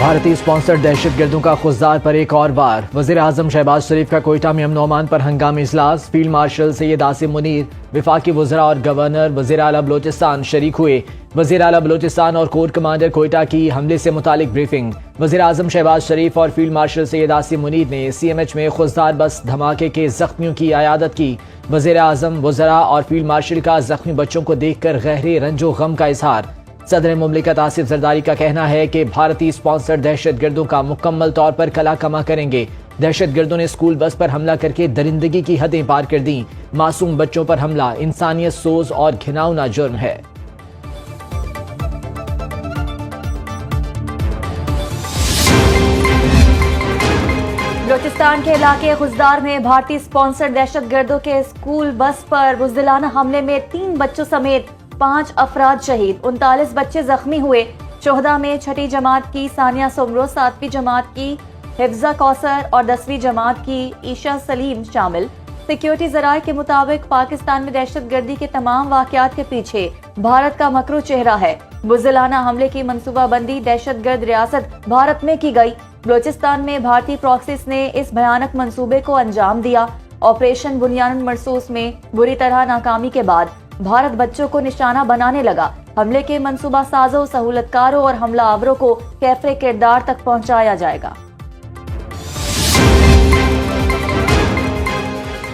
بھارتی اسپانسر دہشت گردوں کا خضدار پر ایک اور بار، وزیر اعظم شہباز شریف کا کوئٹہ میں امن و امان پر ہنگامی اجلاس، فیلڈ مارشل سید عاصم منیر، وفاقی وزراء اور گورنر وزیر اعلیٰ بلوچستان شریک ہوئے۔ وزیر اعلیٰ بلوچستان اور کور کمانڈر کوئٹہ کی حملے سے متعلق بریفنگ۔ وزیر اعظم شہباز شریف اور فیلڈ مارشل سید عاصم منیر نے سی ایم ایچ میں خضدار بس دھماکے کے زخمیوں کی عیادت کی۔ وزیر اعظم، وزراء اور فیلڈ مارشل کا زخمی بچوں کو دیکھ کر گہرے رنج و غم کا اظہار۔ صدر مملکت آصف زرداری کا کہنا ہے کہ بھارتی اسپانسر دہشت گردوں کا مکمل طور پر کلا کما کریں گے۔ دہشت گردوں نے اسکول بس پر حملہ کر کے درندگی کی حدیں پار کر دیں۔ معصوم بچوں پر حملہ انسانیت سوز اور گھناؤنا جرم ہے۔ بلوچستان کے علاقے خضدار میں بھارتی اسپانسر دہشت گردوں کے اسکول بس پر بزدلانہ حملے میں 3 بچوں سمیت 5 افراد شہید، 39 بچے زخمی ہوئے۔ شہداء میں 6ٹھی جماعت کی ثانیہ سمرو، 7ویں جماعت کی حفظہ کوثر اور 10ویں جماعت کی عیشا سلیم شامل۔ سیکیورٹی ذرائع کے مطابق پاکستان میں دہشت گردی کے تمام واقعات کے پیچھے بھارت کا مکرو چہرہ ہے۔ بزدلانہ حملے کی منصوبہ بندی دہشت گرد ریاست بھارت میں کی گئی۔ بلوچستان میں بھارتی پراکسیز نے اس بھیانک منصوبے کو انجام دیا۔ آپریشن بنیان مرصوص میں بری طرح ناکامی کے بعد بھارت بچوں کو نشانہ بنانے لگا۔ حملے کے منصوبہ سازوں، سہولت کاروں اور حملہ آوروں کو کیفر کردار تک پہنچایا جائے گا۔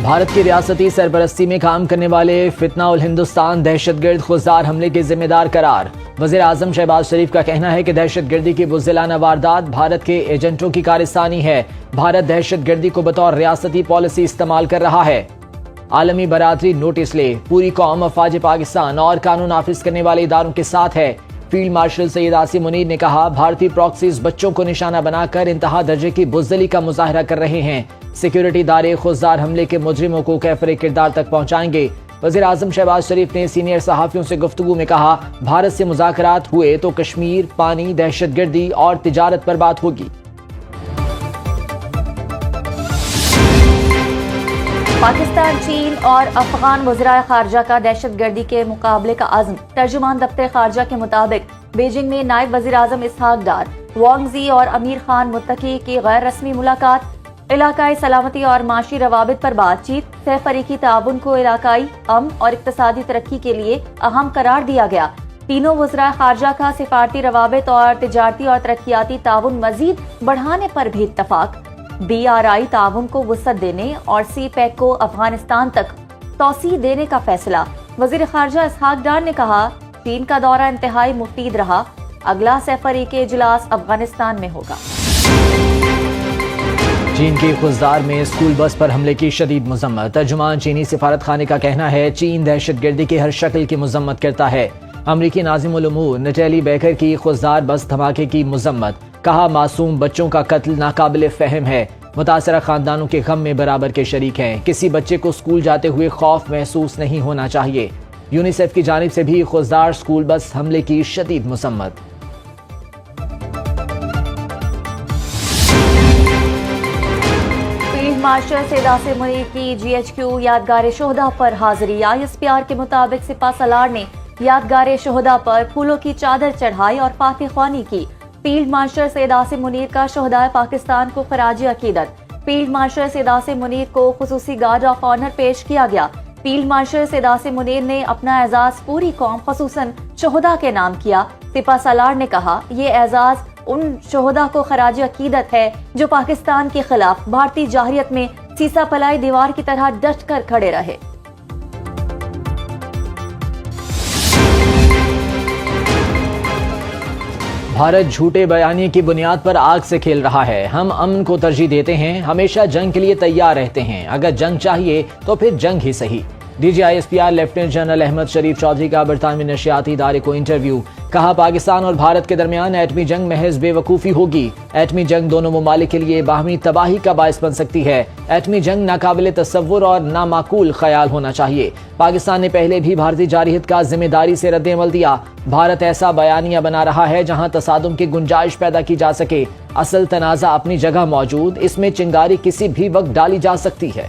بھارت کی ریاستی سرپرستی میں کام کرنے والے فتنہ الہندوستان دہشت گرد خضدار حملے کے ذمہ دار قرار۔ وزیر اعظم شہباز شریف کا کہنا ہے کہ دہشت گردی کی بزدلانہ واردات بھارت کے ایجنٹوں کی کارستانی ہے۔ بھارت دہشت گردی کو بطور ریاستی پالیسی استعمال کر رہا ہے۔ عالمی برادری نوٹس لے، پوری قوم افواج پاکستان اور قانون نافذ کرنے والے اداروں کے ساتھ ہے۔ فیلڈ مارشل سید عاصم منیر نے کہا، بھارتی پراکسیز بچوں کو نشانہ بنا کر انتہا درجے کی بزدلی کا مظاہرہ کر رہے ہیں۔ سیکیورٹی ادارے خضدار حملے کے مجرموں کو کیفر کردار تک پہنچائیں گے۔ وزیر اعظم شہباز شریف نے سینئر صحافیوں سے گفتگو میں کہا، بھارت سے مذاکرات ہوئے تو کشمیر، پانی، دہشت گردی اور تجارت پر بات ہوگی۔ پاکستان، چین اور افغان وزرائے خارجہ کا دہشت گردی کے مقابلے کا عزم۔ ترجمان دفتر خارجہ کے مطابق بیجنگ میں نائب وزیر اعظم اسحاق ڈار، وانگ زی اور امیر خان متقی کی غیر رسمی ملاقات۔ علاقائی سلامتی اور معاشی روابط پر بات چیت۔ سہ فریقی تعاون کو علاقائی امن اور اقتصادی ترقی کے لیے اہم قرار دیا گیا۔ تینوں وزرائے خارجہ کا سفارتی روابط اور تجارتی اور ترقیاتی تعاون مزید بڑھانے پر بھی اتفاق۔ BRI تعاون کو وسعت دینے اور سی پیک کو افغانستان تک توسیع دینے کا فیصلہ۔ وزیر خارجہ اسحاق ڈار نے کہا، چین کا دورہ انتہائی مفید رہا، اگلا سہ فریقی اجلاس افغانستان میں ہوگا۔ چین کی خضدار میں اسکول بس پر حملے کی شدید مذمت۔ ترجمان چینی سفارت خانے کا کہنا ہے، چین دہشت گردی کی ہر شکل کی مذمت کرتا ہے۔ امریکی ناظم الامور نٹیلی بیکر کی خضدار بس دھماکے کی مذمت، کہا معصوم بچوں کا قتل ناقابل فہم ہے۔ متاثرہ خاندانوں کے غم میں برابر کے شریک ہیں۔ کسی بچے کو اسکول جاتے ہوئے خوف محسوس نہیں ہونا چاہیے۔ یونیسیف کی جانب سے بھی خضدار اسکول بس حملے کی شدید مذمت۔ فیلڈ مارشل سید عاصم منیر کی GHQ یادگار شہداء پر حاضری۔ ISPR کے مطابق سپہ سالار نے یادگار شہداء پر پھولوں کی چادر چڑھائی اور فاتح خوانی کی۔ فیلڈ مارشل سید عاصم منیر کا شہداء پاکستان کو خراج عقیدت۔ فیلڈ مارشل سید عاصم منیر کو خصوصی گارڈ آف آنر پیش کیا گیا۔ فیلڈ مارشل سید عاصم منیر نے اپنا اعزاز پوری قوم خصوصاً شہداء کے نام کیا۔ سپہ سالار نے کہا، یہ اعزاز ان شہداء کو خراج عقیدت ہے جو پاکستان کے خلاف بھارتی جارحیت میں سیسا پلائی دیوار کی طرح ڈٹ کر کھڑے رہے۔ بھارت جھوٹے بیانیے کی بنیاد پر آگ سے کھیل رہا ہے۔ ہم امن کو ترجیح دیتے ہیں، ہمیشہ جنگ کے لیے تیار رہتے ہیں۔ اگر جنگ چاہیے تو پھر جنگ ہی صحیح۔ DG ISPR lieutenant general Ahmed Sharif Chaudhry کا برطانوی نشریاتی ادارے کو انٹرویو، کہا پاکستان اور بھارت کے درمیان ایٹمی جنگ محض بے وقوفی ہوگی۔ ایٹمی جنگ دونوں ممالک کے لیے باہمی تباہی کا باعث بن سکتی ہے۔ ایٹمی جنگ ناقابل تصور اور نامعقول خیال ہونا چاہیے۔ پاکستان نے پہلے بھی بھارتی جارحیت کا ذمہ داری سے رد عمل دیا۔ بھارت ایسا بیانیہ بنا رہا ہے جہاں تصادم کی گنجائش پیدا کی جا سکے۔ اصل تنازع اپنی جگہ موجود، اس میں چنگاری کسی بھی وقت ڈالی جا سکتی ہے۔